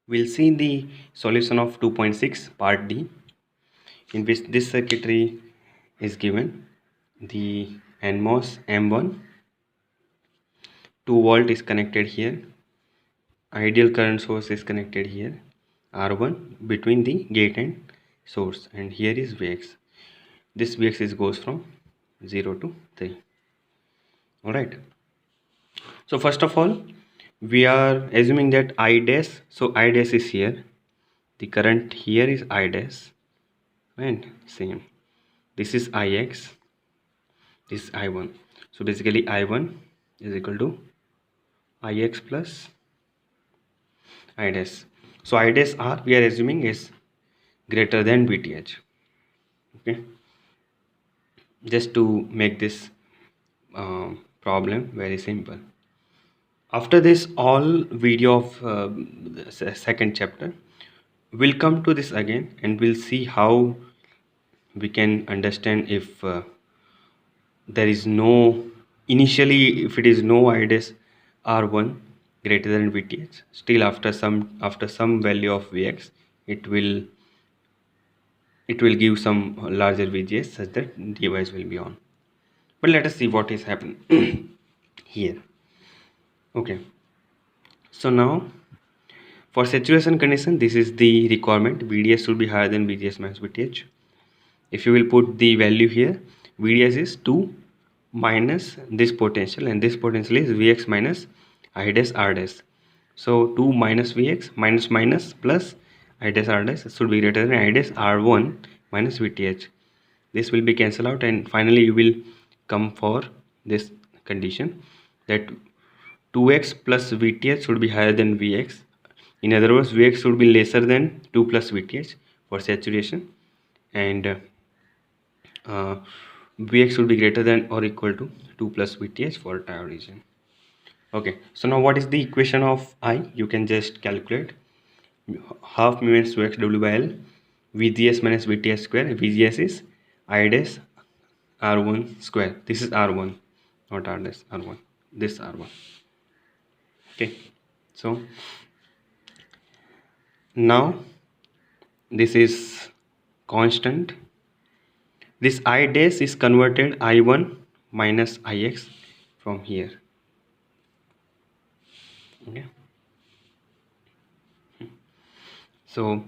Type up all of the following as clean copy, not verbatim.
We'll see the solution of 2.6 part D, in which this circuitry is given. The NMOS M1 2 volt is connected here, ideal current source is connected here, R1 between the gate and source, and here is Vx. This Vx goes from 0 to 3. Alright, so first of all we are assuming that I dash, so I dash is here, the current here is I dash, and same, this is Ix, this is I1. So basically I1 is equal to Ix plus I dash. So I dash R we are assuming is greater than VTH. Okay, just to make this problem very simple. After this all video of the second chapter, we'll come to this again and we'll see how we can understand if there is no, initially if it is no IDS R1 greater than VTH, still after some value of Vx it will give some larger VGS such that device will be on. But let us see what is happening here. Okay, so now for saturation condition, this is the requirement, VDS should be higher than VGS minus VTH. If you will put the value here, VDS is 2 minus this potential, and this potential is Vx minus I dash R dash. So 2 minus Vx minus minus plus I dash R dash should be greater than I dash R1 minus VTH. This will be cancelled out, and finally you will come for this condition that 2x plus VTH should be higher than Vx. In other words, Vx should be lesser than 2 plus VTH for saturation, and Vx should be greater than or equal to 2 plus VTH for triode region. Okay, so now what is the equation of I? You can just calculate half mu n square W by L, VGS minus VTH square. VGS is I dash R1 square. This is R1, not R dash R1. This R1. Okay, so now this is constant. This I dash is converted I1 minus Ix from here. Okay, so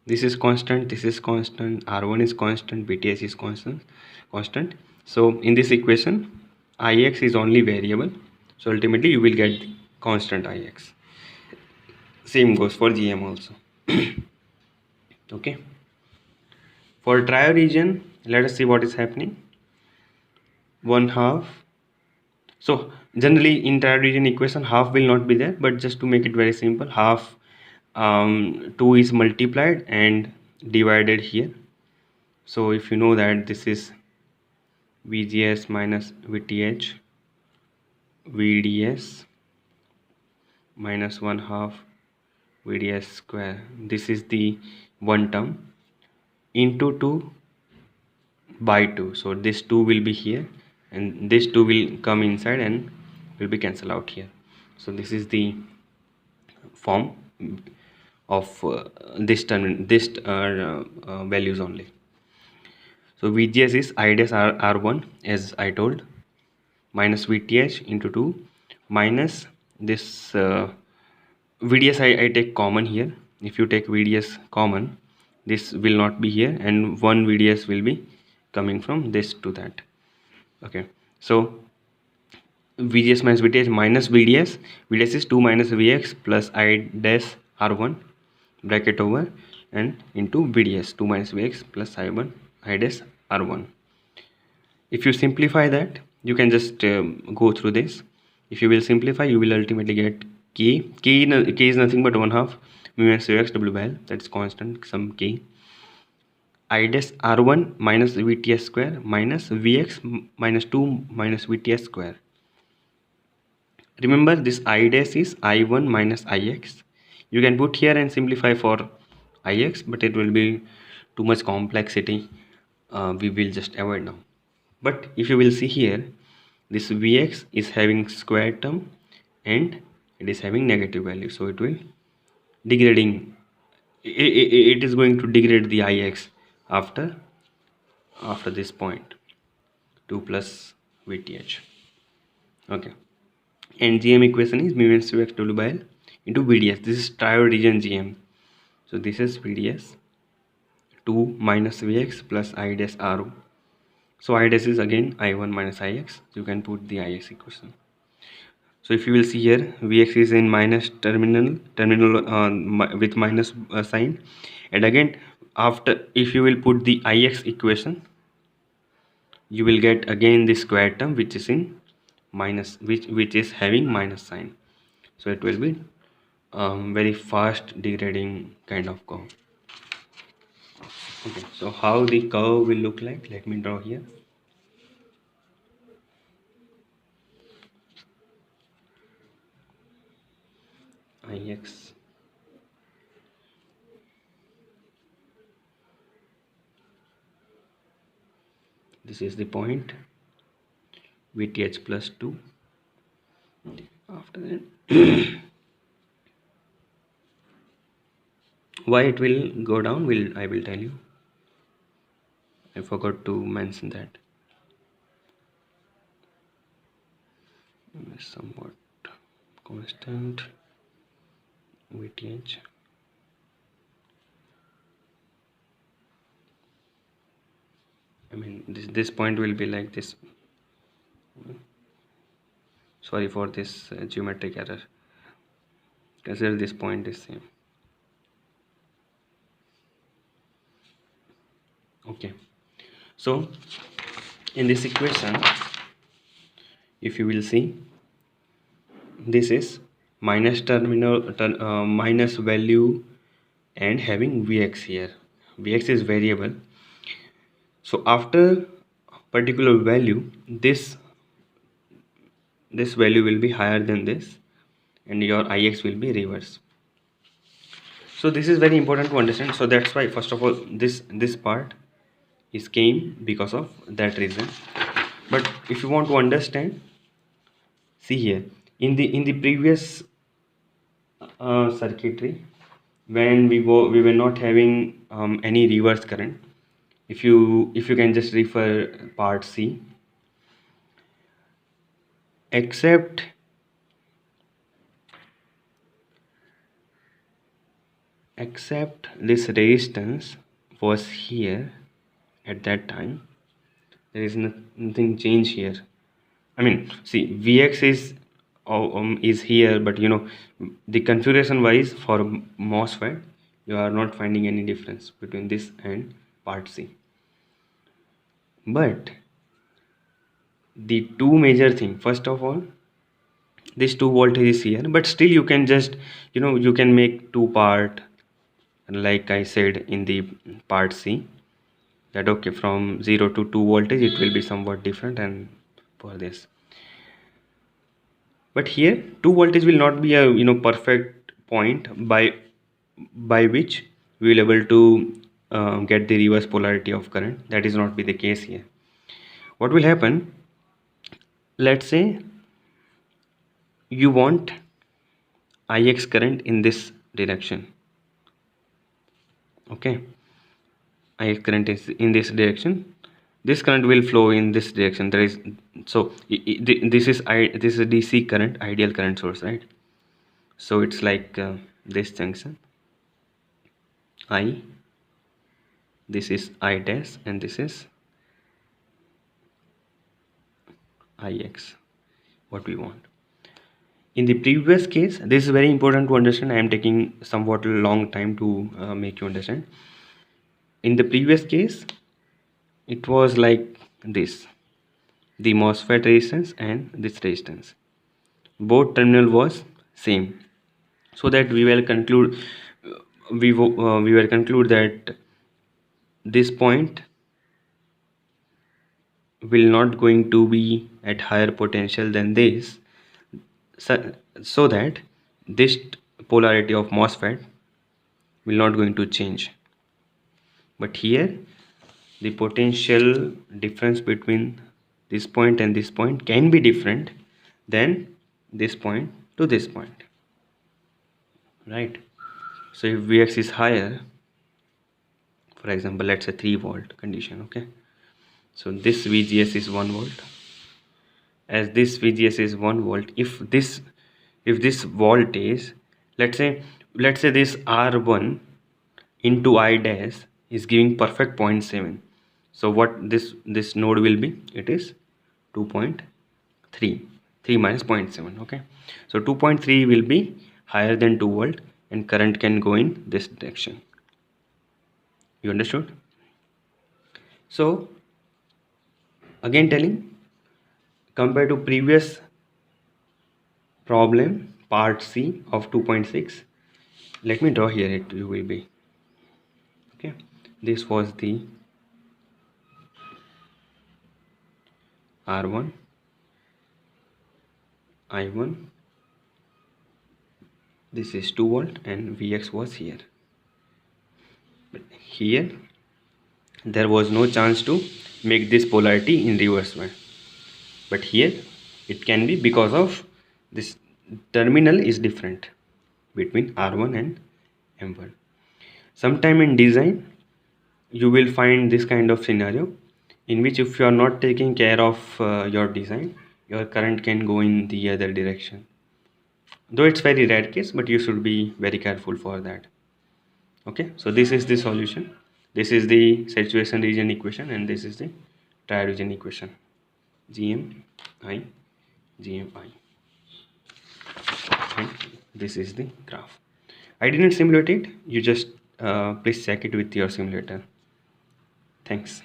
this is constant, this is constant, R1 is constant, VTH is constant. So in this equation Ix is only variable, so ultimately you will get constant Ix. Same goes for GM also. Okay, for triode region, let us see what is happening. 1/2. So generally in triode region equation half will not be there, but just to make it very simple, half 2 is multiplied and divided here. So if you know that this is VGS minus VTH, VDS minus 1/2 VDS square, this is the one term, into 2 by 2. So this 2 will be here and this 2 will come inside and will be cancelled out here. So this is the form of this term, this values only. So VGS is I dash R1 as I told, minus VTH into 2 minus this VDS I take common here. If you take VDS common, this will not be here and one VDS will be coming from this to that. Okay, so VGS minus VTH minus VDS, VDS is 2 minus Vx plus I dash R1 bracket over and into VDS 2 minus Vx plus I1 I dash R1. If you simplify that, you can just go through this. If you will simplify, you will ultimately get K is nothing but 1/2 mu n square x W by L, that's constant, some K. I dash R1 minus VTS square minus Vx minus 2 minus VTS square. Remember this I dash is I1 minus Ix. You can put here and simplify for Ix, but it will be too much complexity. We will just avoid now. But if you will see here, this Vx is having square term and it is having negative value, so it will degrading. It is going to degrade the Ix after this point, 2 plus Vth. Okay, and GM equation is mu minus x W by L into VDS. This is triode region GM. So this is VDS 2 minus Vx plus I dash Ro. So I dash is again I1 minus Ix. You can put the Ix equation. So if you will see here, Vx is in minus terminal with minus sign, and again after, if you will put the Ix equation, you will get again the square term which is in minus, which is having minus sign. So it will be very fast degrading kind of curve. Okay, so how the curve will look like, let me draw here. Ix, this is the point, Vth plus 2. After that why it will go down, I will tell you. I forgot to mention that. Somewhat constant Vth. I mean this point will be like this. Sorry for this geometric error. Consider this point is same. Okay, so in this equation, if you will see, this is minus minus value and having Vx here. Vx is variable. So after particular value, this value will be higher than this, and your Ix will be reverse. So this is very important to understand. So that's why first of all this part is came because of that reason. But if you want to understand, see here in the previous circuitry, when we were not having any reverse current. If you can just refer part C, except this resistance was here at that time, there is nothing change here. I mean, see, Vx is here, but you know, the configuration wise for MOSFET, you are not finding any difference between this and part C. But the two major thing, first of all, this 2 voltage is here, but still you can just, you know, you can make two part, like I said in the part C, that okay, from 0 to 2 voltage it will be somewhat different, and for this. But here 2 voltage will not be a, you know, perfect point by which we will able to get the reverse polarity of current. That is not be the case here. What will happen, let's say you want Ix current in this direction. Okay, Ix current is in this direction, this current will flow in this direction. There is, so this is a DC current, ideal current source, right? So it's like this junction I, this is I dash, and this is Ix, what we want. In the previous case, this is very important to understand. I am taking somewhat long time to make you understand. In the previous case, it was like this, the MOSFET resistance and this resistance, both terminal was same, so that we will conclude we will conclude that this point will not going to be at higher potential than this, so that this polarity of MOSFET will not going to change. But here the potential difference between this point and this point can be different than this point to this point, right? So if Vx is higher, for example, let's say 3 volt condition, okay, so this VGS is 1 volt. As this VGS is 1 volt, if this voltage, let's say this R1 into I dash is giving perfect 0.7, so what this node will be, it is 2.3, 3 minus 0.7, okay, so 2.3 will be higher than 2 volt and current can go in this direction. You understood? So again telling, compared to previous problem part C of 2.6, let me draw here, it will be okay. This was the R1, I1, this is 2 volt and Vx was here, but here there was no chance to make this polarity in reverse way, but here it can be because of this terminal is different between R1 and M1. Sometime in design you will find this kind of scenario in which if you are not taking care of your design, your current can go in the other direction, though it's very rare case, but you should be very careful for that. Okay, so this is the solution, this is the saturation region equation, and this is the triode region equation, GMI, GMI, and this is the graph. I didn't simulate it, you just please check it with your simulator. Thanks.